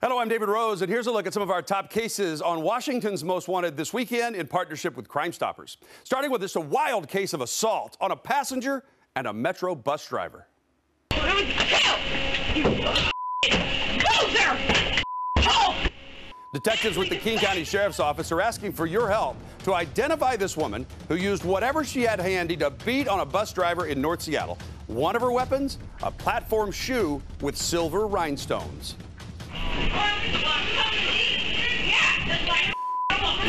Hello, I'm David Rose, and here's a look at some of our top cases on Washington's Most Wanted this weekend in partnership with Crime Stoppers. Starting with just a wild case of assault on a passenger and a Metro bus driver. Detectives with the King County Sheriff's Office are asking for your help to identify this woman who used whatever she had handy to beat on a bus driver in North Seattle. One of her weapons, a platform shoe with silver rhinestones.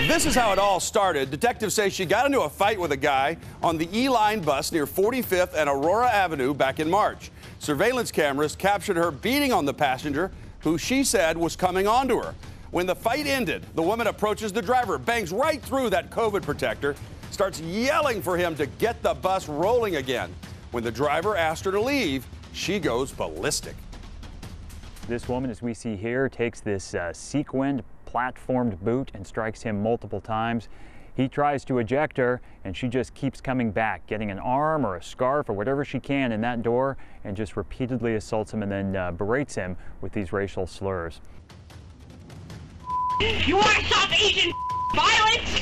This is how it all started. Detectives say she got into a fight with a guy on the E-Line bus near 45th and Aurora Avenue back in March. Surveillance cameras captured her beating on the passenger, who she said was coming onto her. When the fight ended, the woman approaches the driver, bangs right through that COVID protector, starts yelling for him to get the bus rolling again. When the driver asked her to leave, she goes ballistic. This woman, as we see here, takes this sequined platformed boot and strikes him multiple times. He tries to eject her, and she just keeps coming back, getting an arm or a scarf or whatever she can in that door, and just repeatedly assaults him and then berates him with these racial slurs. You want to stop Asian violence?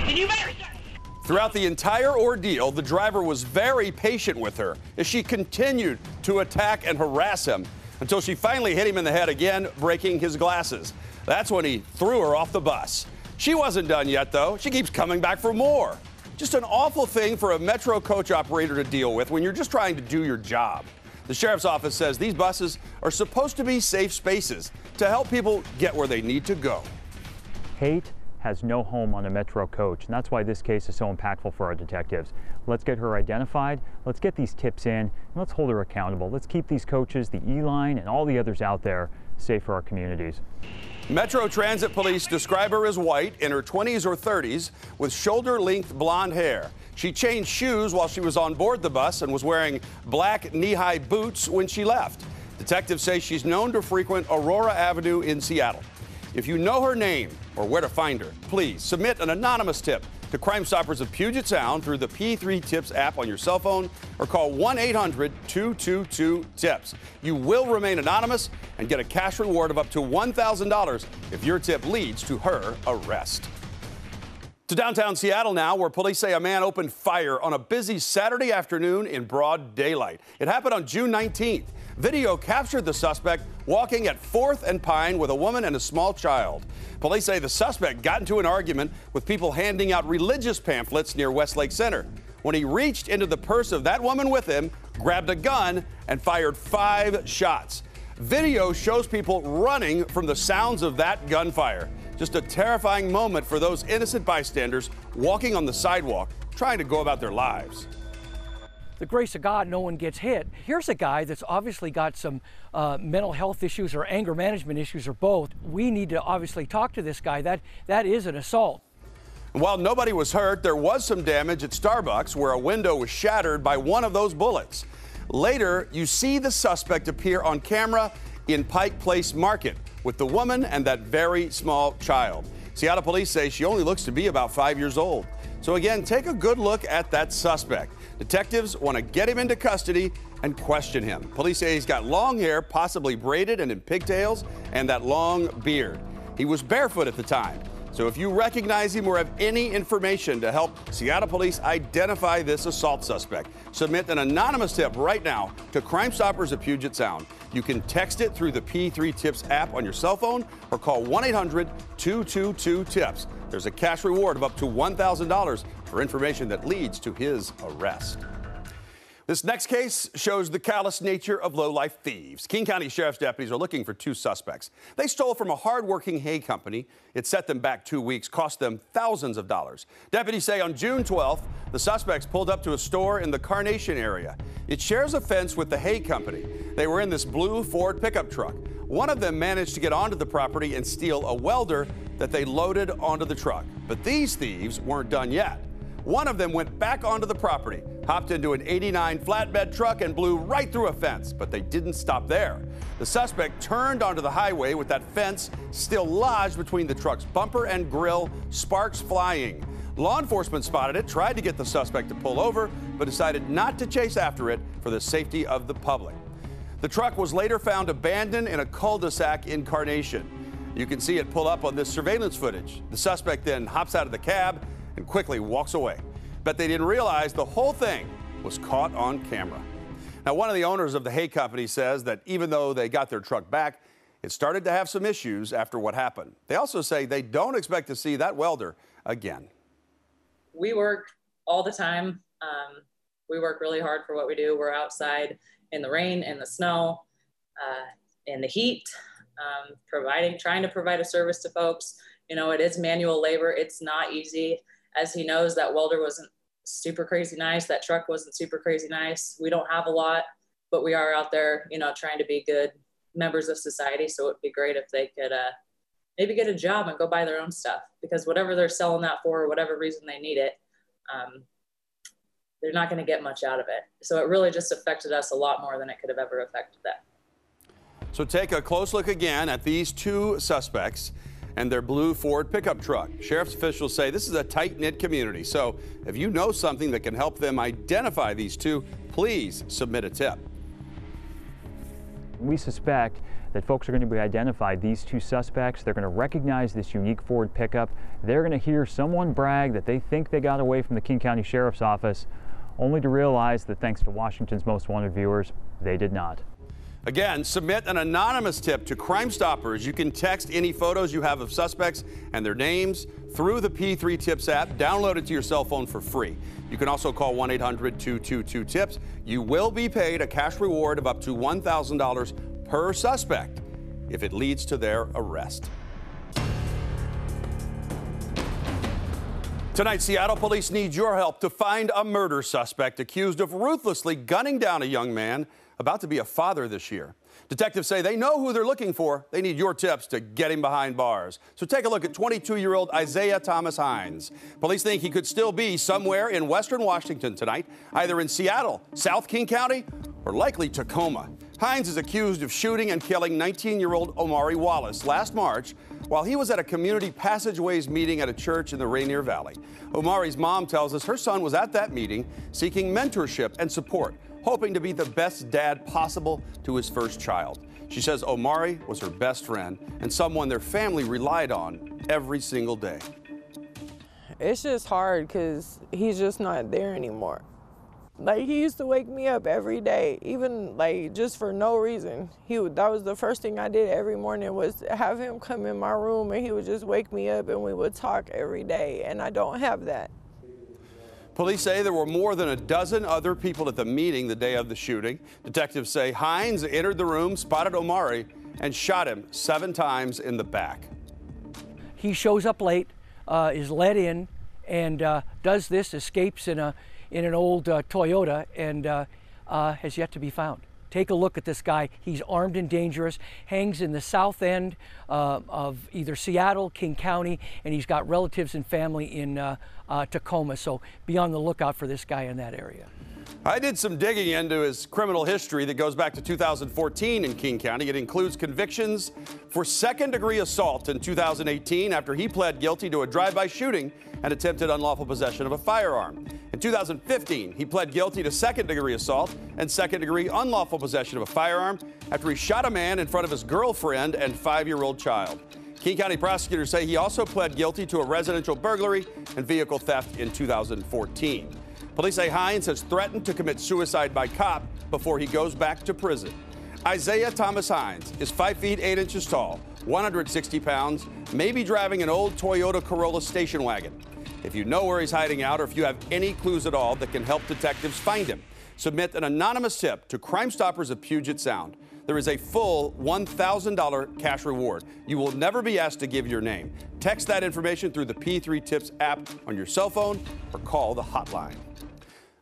Then you better start. Throughout the entire ordeal, the driver was very patient with her as she continued to attack and harass him until she finally hit him in the head again, breaking his glasses. That's when he threw her off the bus. She wasn't done yet, though. She keeps coming back for more. Just an awful thing for a Metro coach operator to deal with when you're just trying to do your job. The sheriff's office says these buses are supposed to be safe spaces to help people get where they need to go. Hate has no home on a Metro coach, and that's why this case is so impactful for our detectives. Let's get her identified, let's get these tips in, and let's hold her accountable. Let's keep these coaches, the E-Line, and all the others out there safe for our communities. Metro Transit Police describe her as white, in her 20s or 30s, with shoulder-length blonde hair. She changed shoes while she was on board the bus and was wearing black knee-high boots when she left. Detectives say she's known to frequent Aurora Avenue in Seattle. If you know her name or where to find her, please submit an anonymous tip to Crime Stoppers of Puget Sound through the P3 Tips app on your cell phone or call 1-800-222-TIPS. You will remain anonymous and get a cash reward of up to $1,000 if your tip leads to her arrest. To downtown Seattle now, where police say a man opened fire on a busy Saturday afternoon in broad daylight. It happened on June 19th. Video captured the suspect walking at 4th and Pine with a woman and a small child. Police say the suspect got into an argument with people handing out religious pamphlets near Westlake Center. When he reached into the purse of that woman with him, grabbed a gun, and fired 5 shots. Video shows people running from the sounds of that gunfire. Just a terrifying moment for those innocent bystanders walking on the sidewalk, trying to go about their lives. The grace of God, no one gets hit. Here's a guy that's obviously got some mental health issues or anger management issues or both. We need to obviously talk to this guy. That is an assault. While nobody was hurt, there was some damage at Starbucks where a window was shattered by one of those bullets. Later, you see the suspect appear on camera in Pike Place Market with the woman and that very small child. Seattle police say she only looks to be about 5 years old. So again, take a good look at that suspect. Detectives want to get him into custody and question him. Police say he's got long hair, possibly braided and in pigtails, and that long beard. He was barefoot at the time. So if you recognize him or have any information to help Seattle police identify this assault suspect, submit an anonymous tip right now to Crime Stoppers of Puget Sound. You can text it through the P3 Tips app on your cell phone or call 1-800-222-TIPS. There's a cash reward of up to $1,000 for information that leads to his arrest. This next case shows the callous nature of low-life thieves. King County Sheriff's deputies are looking for 2 suspects. They stole from a hard-working hay company. It set them back 2 weeks, cost them thousands of dollars. Deputies say on June 12th, the suspects pulled up to a store in the Carnation area. It shares a fence with the hay company. They were in this blue Ford pickup truck. One of them managed to get onto the property and steal a welder that they loaded onto the truck. But these thieves weren't done yet. One of them went back onto the property, hopped into an '89 flatbed truck and blew right through a fence, but they didn't stop there. The suspect turned onto the highway with that fence still lodged between the truck's bumper and grill, sparks flying. Law enforcement spotted it, tried to get the suspect to pull over, but decided not to chase after it for the safety of the public. The truck was later found abandoned in a cul-de-sac in Carnation. You can see it pull up on this surveillance footage. The suspect then hops out of the cab and quickly walks away. But they didn't realize the whole thing was caught on camera. Now, one of the owners of the hay company says that even though they got their truck back, it started to have some issues after what happened. They also say they don't expect to see that welder again. We work all the time. We work really hard for what we do. We're outside in the rain, in the snow, in the heat, trying to provide a service to folks. You know, it is manual labor. It's not easy. As he knows, that welder wasn't super crazy nice. That truck wasn't super crazy nice. We don't have a lot, but we are out there, you know, trying to be good members of society. So it'd be great if they could maybe get a job and go buy their own stuff, because whatever they're selling that for, whatever reason they need it, they're not going to get much out of it. So it really just affected us a lot more than it could have ever affected them. So take a close look again at these two suspects and their blue Ford pickup truck. Sheriff's officials say this is a tight-knit community. So if you know something that can help them identify these two, please submit a tip. We suspect that folks are going to be identified, these two suspects. They're going to recognize this unique Ford pickup. They're going to hear someone brag that they think they got away from the King County Sheriff's Office, only to realize that thanks to Washington's Most Wanted viewers, they did not. Again, submit an anonymous tip to Crime Stoppers. You can text any photos you have of suspects and their names through the P3 Tips app. Download it to your cell phone for free. You can also call 1-800-222-TIPS. You will be paid a cash reward of up to $1,000 per suspect if it leads to their arrest. Tonight, Seattle police need your help to find a murder suspect accused of ruthlessly gunning down a young man about to be a father this year. Detectives say they know who they're looking for. They need your tips to get him behind bars. So take a look at 22-year-old Isaiah Thomas Hines. Police think he could still be somewhere in western Washington tonight, either in Seattle, South King County, or likely Tacoma. Hines is accused of shooting and killing 19-year-old Omari Wallace last March while he was at a community passageways meeting at a church in the Rainier Valley. Omari's mom tells us her son was at that meeting seeking mentorship and support, hoping to be the best dad possible to his first child. She says Omari was her best friend and someone their family relied on every single day. It's just hard because he's just not there anymore. Like, he used to wake me up every day, even like just for no reason. That was the first thing I did every morning, was have him come in my room, and he would just wake me up and we would talk every day, and I don't have that. Police say there were more than a dozen other people at the meeting the day of the shooting. Detectives say Hines entered the room, spotted Omari, and shot him 7 times in the back. He shows up late, is let in, and does this, escapes in an old Toyota, and has yet to be found. Take a look at this guy. He's armed and dangerous, hangs in the south end of either Seattle, King County, and he's got relatives and family in Tacoma. So be on the lookout for this guy in that area. I did some digging into his criminal history that goes back to 2014 in King County. It includes convictions for second-degree assault in 2018 after he pled guilty to a drive-by shooting and attempted unlawful possession of a firearm. In 2015, he pled guilty to second-degree assault and second-degree unlawful possession of a firearm after he shot a man in front of his girlfriend and 5-year-old child. King County prosecutors say he also pled guilty to a residential burglary and vehicle theft in 2014. Police say Hines has threatened to commit suicide by cop before he goes back to prison. Isaiah Thomas Hines is 5 feet 8 inches tall, 160 pounds, may be driving an old Toyota Corolla station wagon. If you know where he's hiding out or if you have any clues at all that can help detectives find him, submit an anonymous tip to Crime Stoppers of Puget Sound. There is a full $1,000 cash reward. You will never be asked to give your name. Text that information through the P3 Tips app on your cell phone or call the hotline.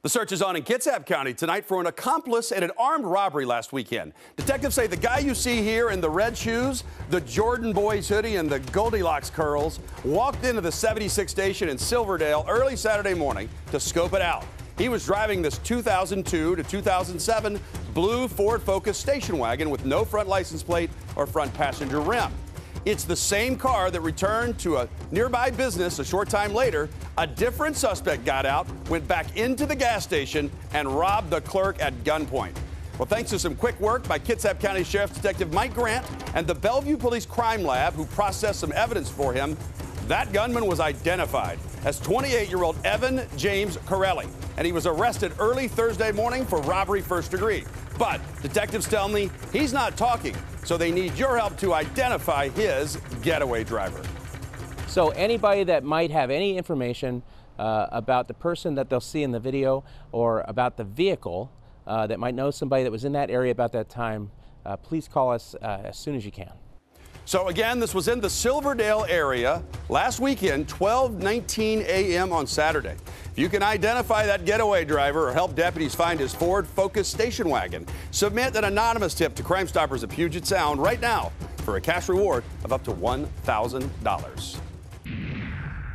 The search is on in Kitsap County tonight for an accomplice in an armed robbery last weekend. Detectives say the guy you see here in the red shoes, the Jordan Boys hoodie, and the Goldilocks curls walked into the 76 station in Silverdale early Saturday morning to scope it out. He was driving this 2002 to 2007 blue Ford Focus station wagon with no front license plate or front passenger rim. It's the same car that returned to a nearby business a short time later. A different suspect got out, went back into the gas station, and robbed the clerk at gunpoint. Well, thanks to some quick work by Kitsap County Sheriff's Detective Mike Grant and the Bellevue Police Crime Lab, who processed some evidence for him, that gunman was identified as 28-year-old Evan James Corelli, and he was arrested early Thursday morning for robbery first degree. But detectives tell me he's not talking, so they need your help to identify his getaway driver. So anybody that might have any information about the person that they'll see in the video or about the vehicle that might know somebody that was in that area about that time, please call us as soon as you can. So again, this was in the Silverdale area last weekend, 12:19 a.m. on Saturday. If you can identify that getaway driver or help deputies find his Ford Focus station wagon, submit an anonymous tip to Crime Stoppers of Puget Sound right now for a cash reward of up to $1,000.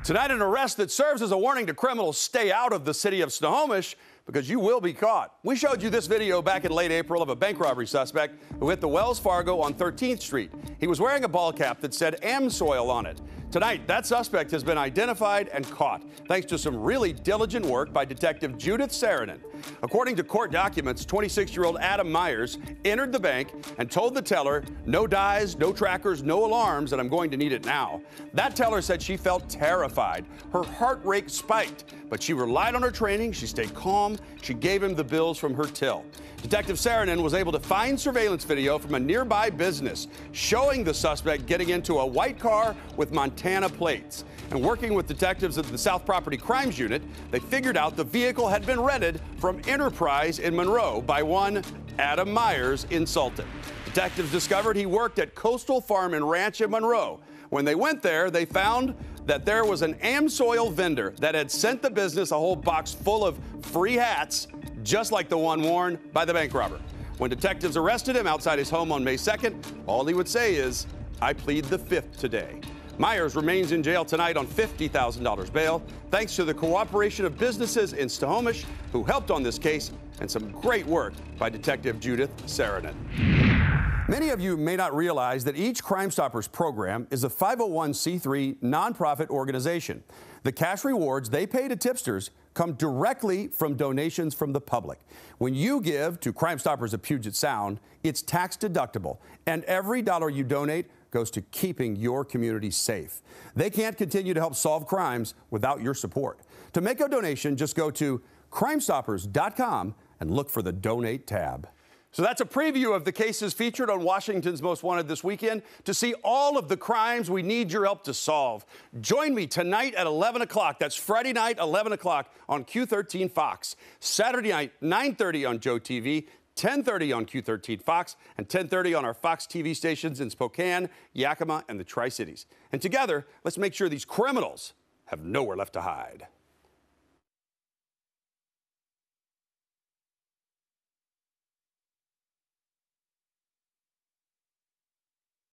Tonight, an arrest that serves as a warning to criminals: stay out of the city of Snohomish, because you will be caught. We showed you this video back in late April of a bank robbery suspect who hit the Wells Fargo on 13th Street. He was wearing a ball cap that said AmSoil on it. Tonight, that suspect has been identified and caught, thanks to some really diligent work by Detective Judith Saranen. According to court documents, 26-year-old Adam Myers entered the bank and told the teller, "No dies, no trackers, no alarms, and I'm going to need it now." That teller said she felt terrified. Her heart rate spiked, but she relied on her training. She stayed calm. She gave him the bills from her till. Detective Saranen was able to find surveillance video from a nearby business showing the suspect getting into a white car with Montana plates. And working with detectives at the South Property Crimes Unit, they figured out the vehicle had been rented from Enterprise in Monroe by one Adam Myers in Sultan. Detectives discovered he worked at Coastal Farm and Ranch in Monroe. When they went there, they found that there was an AmSoil vendor that had sent the business a whole box full of free hats, just like the one worn by the bank robber. When detectives arrested him outside his home on May 2nd, all he would say is, "I plead the fifth today." Myers remains in jail tonight on $50,000 bail, thanks to the cooperation of businesses in Snohomish who helped on this case, and some great work by Detective Judith Saranen. Many of you may not realize that each Crime Stoppers program is a 501c3 nonprofit organization. The cash rewards they pay to tipsters come directly from donations from the public. When you give to Crime Stoppers of Puget Sound, it's tax deductible, and every dollar you donate goes to keeping your community safe. They can't continue to help solve crimes without your support. To make a donation, just go to crimestoppers.com and look for the Donate tab. So that's a preview of the cases featured on Washington's Most Wanted this weekend. To see all of the crimes we need your help to solve, join me tonight at 11 o'clock. That's Friday night, 11 o'clock on Q13 Fox. Saturday night, 9:30 on Joe TV. 10:30 on Q13 Fox, and 10:30 on our Fox TV stations in Spokane, Yakima, and the Tri-Cities. And together, let's make sure these criminals have nowhere left to hide.